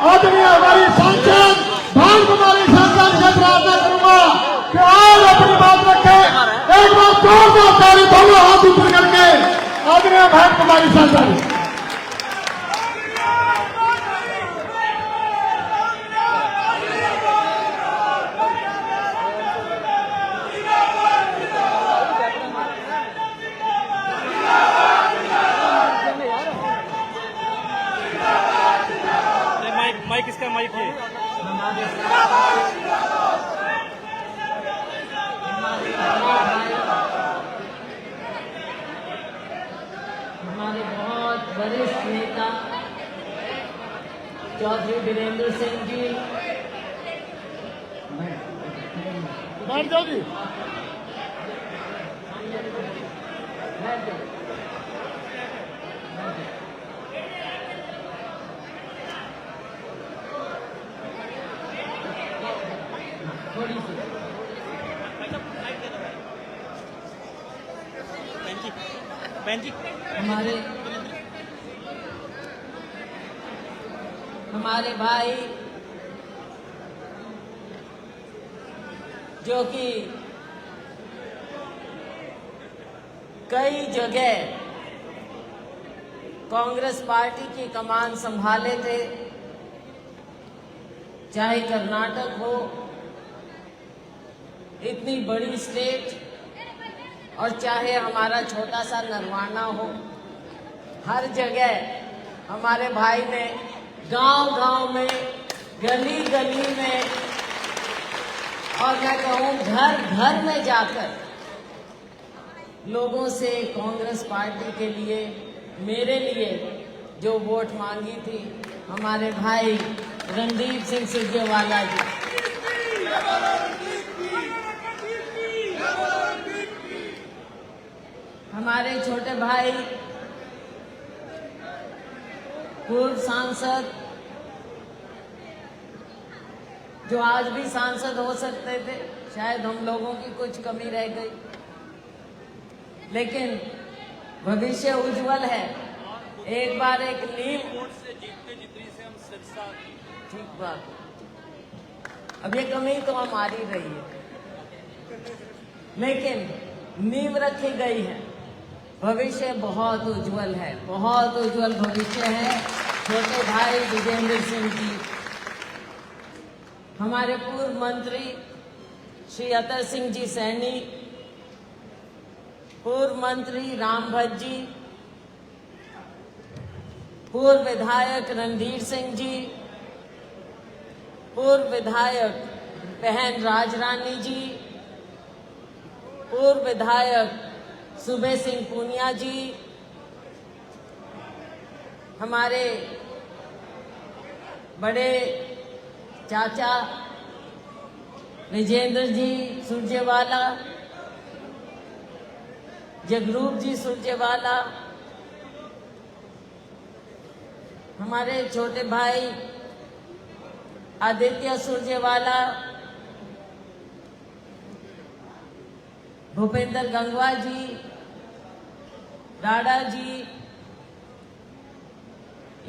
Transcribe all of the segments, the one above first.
आदरणीय हमारी सांसद भान कुमारी सांसद से प्रार्थना करूंगा कि आज अपनी बात रखे, एक बार जोरदार ताली दोनों हाथ ऊपर करके आदरणीय भान कुमारी सांसद। माइक इसका माइक है। हमारे बहुत वरिष्ठ नेता चौधरी वीरेंद्र सिंह जी, थोड़ी सी हमारे भाई जो कि कई जगह कांग्रेस पार्टी की कमान संभाले थे, चाहे कर्नाटक हो, इतनी बड़ी स्टेट, और चाहे हमारा छोटा सा नरवाना हो, हर जगह हमारे भाई ने गांव-गांव में, गली-गली में, और मैं कहूँ घर-घर में जाकर लोगों से कांग्रेस पार्टी के लिए, मेरे लिए जो वोट मांगी थी, हमारे भाई रणदीप सिंह सुरजेवाला जी। हमारे छोटे भाई पूर्व सांसद, जो आज भी सांसद हो सकते थे, शायद हम लोगों की कुछ कमी रह गई, लेकिन भविष्य उज्जवल है। एक बार एक नींव से जीतने से हम सिरसा, ठीक बात, अब ये कमी तो हमारी रही है, लेकिन नींव रखी गई है। भविष्य बहुत उज्जवल है, बहुत उज्जवल भविष्य है। छोटे भाई विजेंद्र सिंह जी, हमारे पूर्व मंत्री श्री अतर सिंह जी सैनी, पूर्व मंत्री राम भट्ट जी, पूर्व विधायक रणधीर सिंह जी, पूर्व विधायक बहन राजरानी जी, पूर्व विधायक सुबे सिंह पूनिया जी, हमारे बड़े चाचा विजेंद्र जी सुरजेवाला, जगरूप जी सुरजेवाला, हमारे छोटे भाई आदित्य सुरजेवाला, भूपेंद्र गंगवा जी, राडा जी,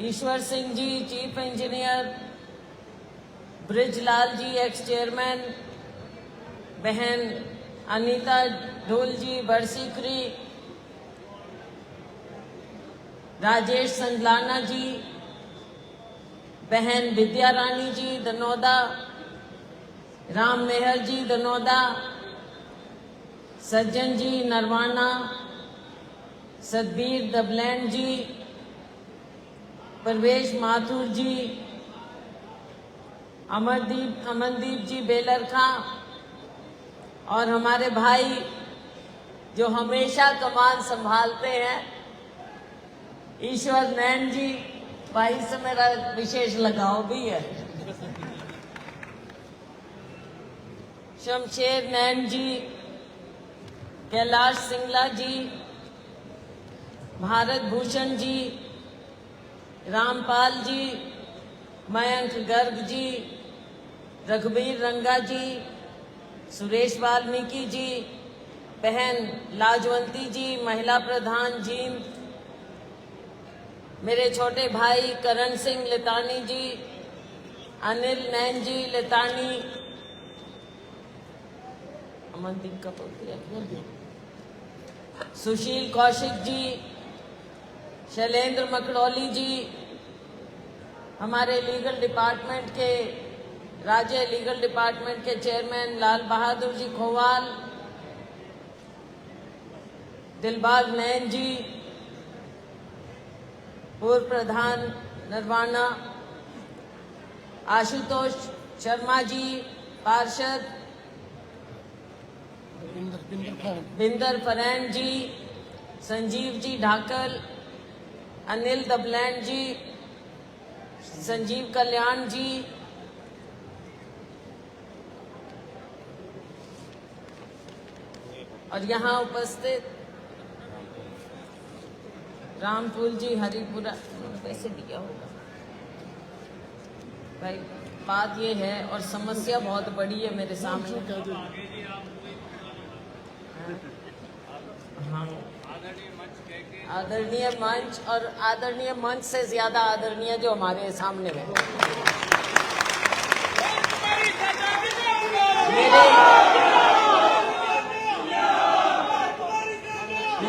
ईश्वर सिंह जी चीफ इंजीनियर, ब्रिजलाल जी एक्स चेयरमैन, बहन अनीता ढोल जी बरसीखरी, राजेश संगलाना जी, बहन विद्या रानी जी दनौदा, राम मेहर जी दनौदा, सज्जन जी नरवाना, सतबीर दबलैंड जी, परवेश माथुर जी, अमनदीप जी बेलरखा, और हमारे भाई जो हमेशा कमान संभालते हैं, ईश्वर नैन जी, भाई से मेरा विशेष लगाव भी है, शमशेर नैन जी, कैलाश सिंगला जी, भारत भूषण जी, रामपाल जी, मयंक गर्ग जी, रघुबीर रंगा जी, सुरेश वाल्मीकि जी, बहन लाजवंती जी, महिला प्रधान जींद, मेरे छोटे भाई करण सिंह लितानी जी, अनिल नैन जी लेतानी, अमनदीप का बोलती, सुशील कौशिक जी, शैलेंद्र मकड़ौली जी, हमारे लीगल डिपार्टमेंट के राज्य लीगल डिपार्टमेंट के चेयरमैन लाल बहादुर जी खोवाल, दिलबाग नैन जी, पूर्व प्रधान नरवाना, आशुतोष शर्मा जी, पार्षद बिंदर फरैन जी, संजीव जी ढाकल, अनिल दबलैंड जी, संजीव कल्याण जी, और यहाँ उपस्थित रामपुर जी, हरिपुरा, कैसे दिया होगा भाई। बात ये है और समस्या बहुत बड़ी है मेरे सामने। हाँ, आदरणीय मंच, और आदरणीय मंच से ज्यादा आदरणीय जो हमारे सामने है।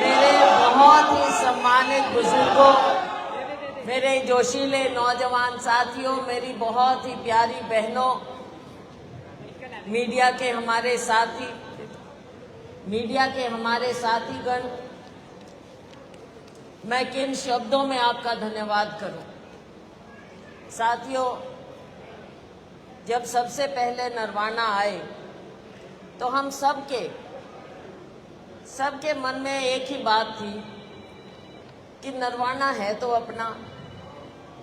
मेरे बहुत ही सम्मानित बुजुर्गों, मेरे जोशीले नौजवान साथियों, मेरी बहुत ही प्यारी बहनों, मीडिया के हमारे साथीगण, मैं किन शब्दों में आपका धन्यवाद करूं। साथियों, जब सबसे पहले नरवाना आए तो हम सबके मन में एक ही बात थी कि नरवाना है तो अपना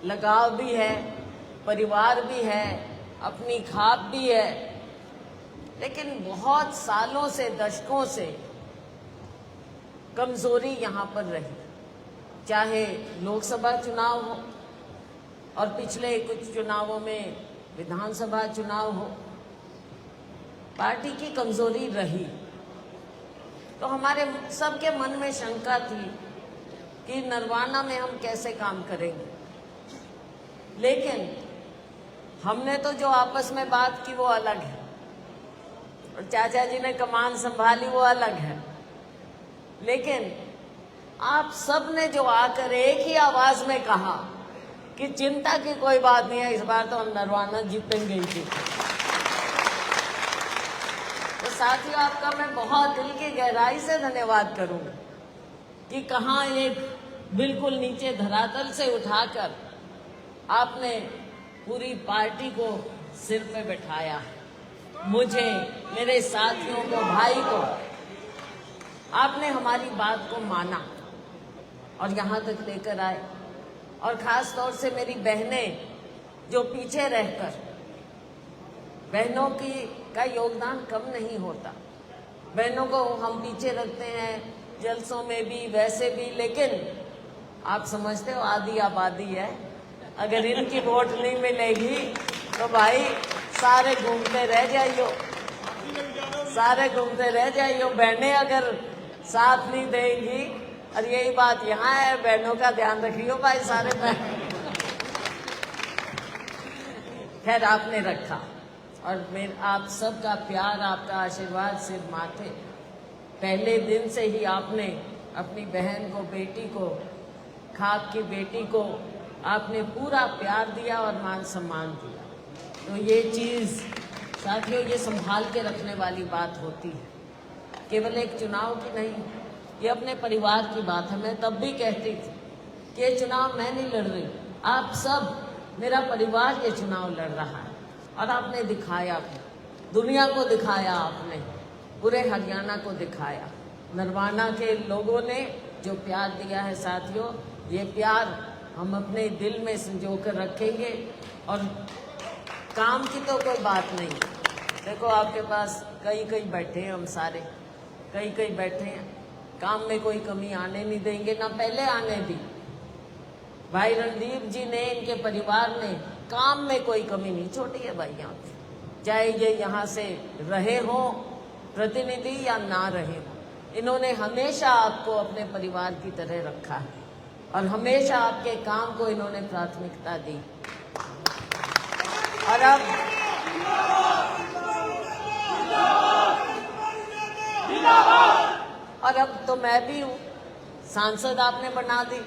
लगाव भी है, परिवार भी है, अपनी खाप भी है, लेकिन बहुत सालों से, दशकों से कमजोरी यहाँ पर रही। चाहे लोकसभा चुनाव हो और पिछले कुछ चुनावों में विधानसभा चुनाव हो, पार्टी की कमजोरी रही। तो हमारे सबके मन में शंका थी कि नरवाना में हम कैसे काम करेंगे। लेकिन हमने तो जो आपस में बात की वो अलग है, और चाचा जी ने कमान संभाली वो अलग है। लेकिन आप सब ने जो आकर एक ही आवाज में कहा कि चिंता की कोई बात नहीं है, इस बार तो हम नरवाना जीतेंगे ही। तो साथियों, आपका मैं बहुत दिल की गहराई से धन्यवाद करूंगा कि कहाँ एक बिल्कुल नीचे धरातल से उठाकर आपने पूरी पार्टी को सिर पे बैठाया। मुझे, मेरे साथियों को, भाई को, आपने हमारी बात को माना और यहाँ तक लेकर आए। और खास तौर से मेरी बहनें जो पीछे रहकर, बहनों का योगदान कम नहीं होता, बहनों को हम पीछे रखते हैं जलसों में भी, वैसे भी। लेकिन आप समझते हो आधी आबादी है, अगर इनकी वोट नहीं मिलेगी तो भाई सारे घूमते रह जाइयो, सारे घूमते रह जाइयो। बहनें अगर साथ नहीं देंगी, और यही बात यहाँ है, बहनों का ध्यान रखियो भाई, सारे बहन। खैर, आपने रखा, और आप सबका प्यार, आपका आशीर्वाद सिर माथे। पहले दिन से ही आपने अपनी बहन को, बेटी को, खाक की बेटी को आपने पूरा प्यार दिया और मान सम्मान दिया। तो ये चीज़ साथियों, ये संभाल के रखने वाली बात होती है, केवल एक चुनाव की नहीं, ये अपने परिवार की बात है। मैं तब भी कहती थी कि ये चुनाव मैं नहीं लड़ रही, आप सब, मेरा परिवार ये चुनाव लड़ रहा है। और आपने दिखाया, दुनिया को दिखाया, आपने पूरे हरियाणा को दिखाया। नरवाना के लोगों ने जो प्यार दिया है साथियों, ये प्यार हम अपने दिल में संजो कर रखेंगे। और काम की तो कोई बात नहीं, देखो आपके पास कई बैठे हैं, हम सारे कई बैठे हैं, काम में कोई कमी आने नहीं देंगे, ना पहले आने दी। भाई रणदीप जी ने, इनके परिवार ने काम में कोई कमी नहीं छोड़ी है भाई यहाँ पे, चाहे ये यहाँ से रहे हो प्रतिनिधि या ना रहे हो। इन्होंने हमेशा आपको अपने परिवार की तरह रखा है और हमेशा आपके काम को इन्होंने प्राथमिकता दी। और अब तो मैं भी हूँ, सांसद आपने बना दी,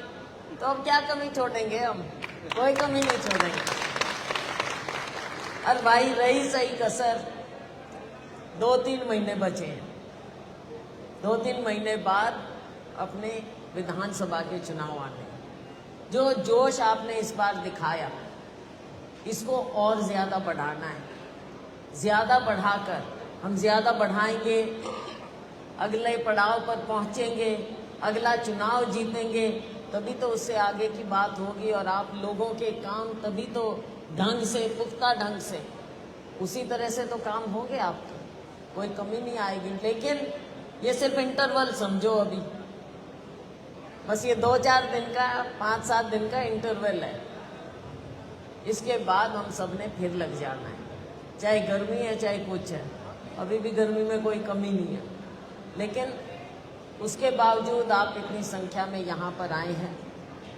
तो अब क्या कमी छोड़ेंगे हम? कोई कमी नहीं छोड़ेंगे। और भाई रही सही कसर, 2-3 महीने बचे हैं। 2-3 महीने बाद अपने विधानसभा के चुनाव आने, जो जोश आपने इस बार दिखाया, इसको और ज्यादा बढ़ाना है। ज्यादा बढ़ाकर हम ज्यादा बढ़ाएंगे, अगले पड़ाव पर पहुंचेंगे, अगला चुनाव जीतेंगे, तभी तो उससे आगे की बात होगी। और आप लोगों के काम तभी तो ढंग से, पुख्ता ढंग से, उसी तरह से तो काम होंगे आपके, कोई कमी नहीं आएगी। लेकिन ये सिर्फ इंटरवल समझो, अभी बस ये 2-4 दिन का, 5-7 दिन का इंटरवल है। इसके बाद हम सब ने फिर लग जाना है, चाहे गर्मी है चाहे कुछ है। अभी भी गर्मी में कोई कमी नहीं है, लेकिन उसके बावजूद आप इतनी संख्या में यहाँ पर आए हैं।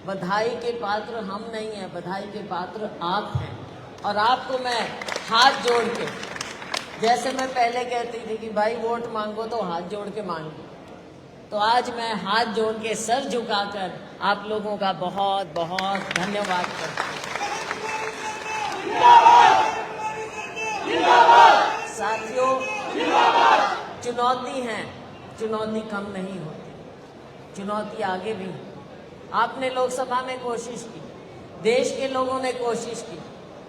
बधाई के पात्र हम नहीं हैं, बधाई के पात्र आप हैं। और आपको मैं हाथ जोड़ के, जैसे मैं पहले कहती थी कि भाई वोट मांगो तो हाथ जोड़ के मांगो, तो आज मैं हाथ जोड़ के, सर झुकाकर आप लोगों का बहुत बहुत धन्यवाद करती हूँ। साथियों, चुनौती है, चुनौती कम नहीं होती, चुनौती आगे भी है। आपने लोकसभा में कोशिश की, देश के लोगों ने कोशिश की,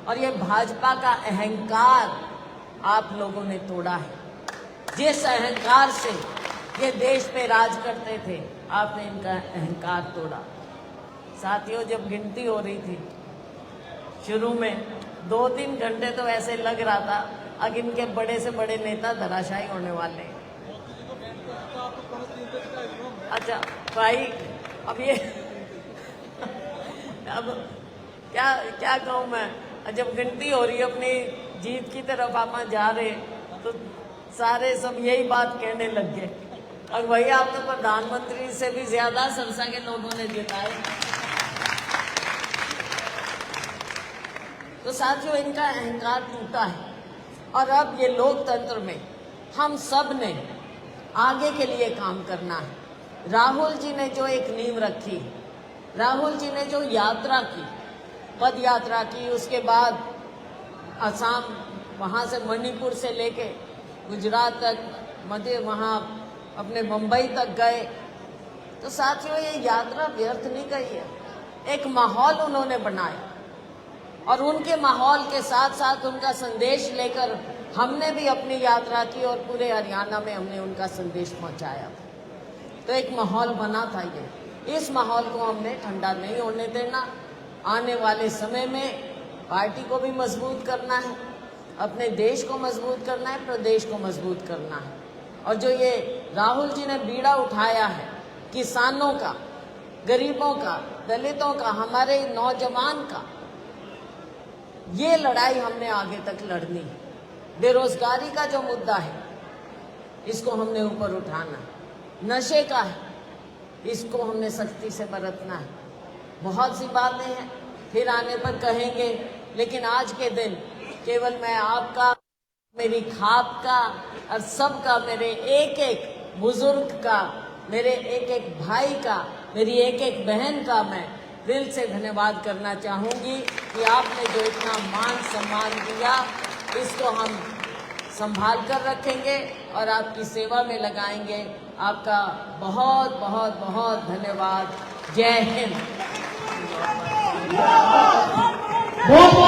और ये भाजपा का अहंकार आप लोगों ने तोड़ा है। जिस अहंकार से ये देश पे राज करते थे, आपने इनका अहंकार तोड़ा। साथियों, जब गिनती हो रही थी शुरू में 2-3 घंटे तो ऐसे लग रहा था अब इनके बड़े से बड़े नेता धराशायी होने वाले हैं। अच्छा भाई, अब ये अब क्या कहूँ मैं, जब गिनती हो रही है, अपनी जीत की तरफ आप जा रहे, तो सारे सब यही बात कहने लग गए, और वही आप तो प्रधानमंत्री से भी ज्यादा सरसा के लोगों ने जिताए। तो साथियों, इनका अहंकार टूटा है, और अब ये लोकतंत्र में हम सब ने आगे के लिए काम करना है। राहुल जी ने जो एक नींव रखी, राहुल जी ने जो यात्रा की, पद यात्रा की, उसके बाद असम, वहाँ से मणिपुर से लेके गुजरात तक, मध्य वहाँ अपने मुंबई तक गए, तो साथियों ये यात्रा व्यर्थ नहीं गई है। एक माहौल उन्होंने बनाया, और उनके माहौल के साथ साथ उनका संदेश लेकर हमने भी अपनी यात्रा की, और पूरे हरियाणा में हमने उनका संदेश पहुंचाया। तो एक माहौल बना था ये, इस माहौल को हमने ठंडा नहीं होने देना। आने वाले समय में पार्टी को भी मजबूत करना है, अपने देश को मजबूत करना है, प्रदेश को मजबूत करना है। और जो ये राहुल जी ने बीड़ा उठाया है किसानों का, गरीबों का, दलितों का, हमारे नौजवान का, ये लड़ाई हमने आगे तक लड़नी है। बेरोजगारी का जो मुद्दा है, इसको हमने ऊपर उठाना है। नशे का है, इसको हमने सख्ती से बरतना है। बहुत सी बातें हैं, फिर आने पर कहेंगे, लेकिन आज के दिन केवल मैं आपका, मेरी खाप का और सबका, मेरे एक एक बुजुर्ग का, मेरे एक एक भाई का, मेरी एक एक बहन का मैं दिल से धन्यवाद करना चाहूँगी कि आपने जो इतना मान सम्मान दिया, इसको हम संभाल कर रखेंगे और आपकी सेवा में लगाएंगे। आपका बहुत बहुत बहुत धन्यवाद। जय हिंद। बहुत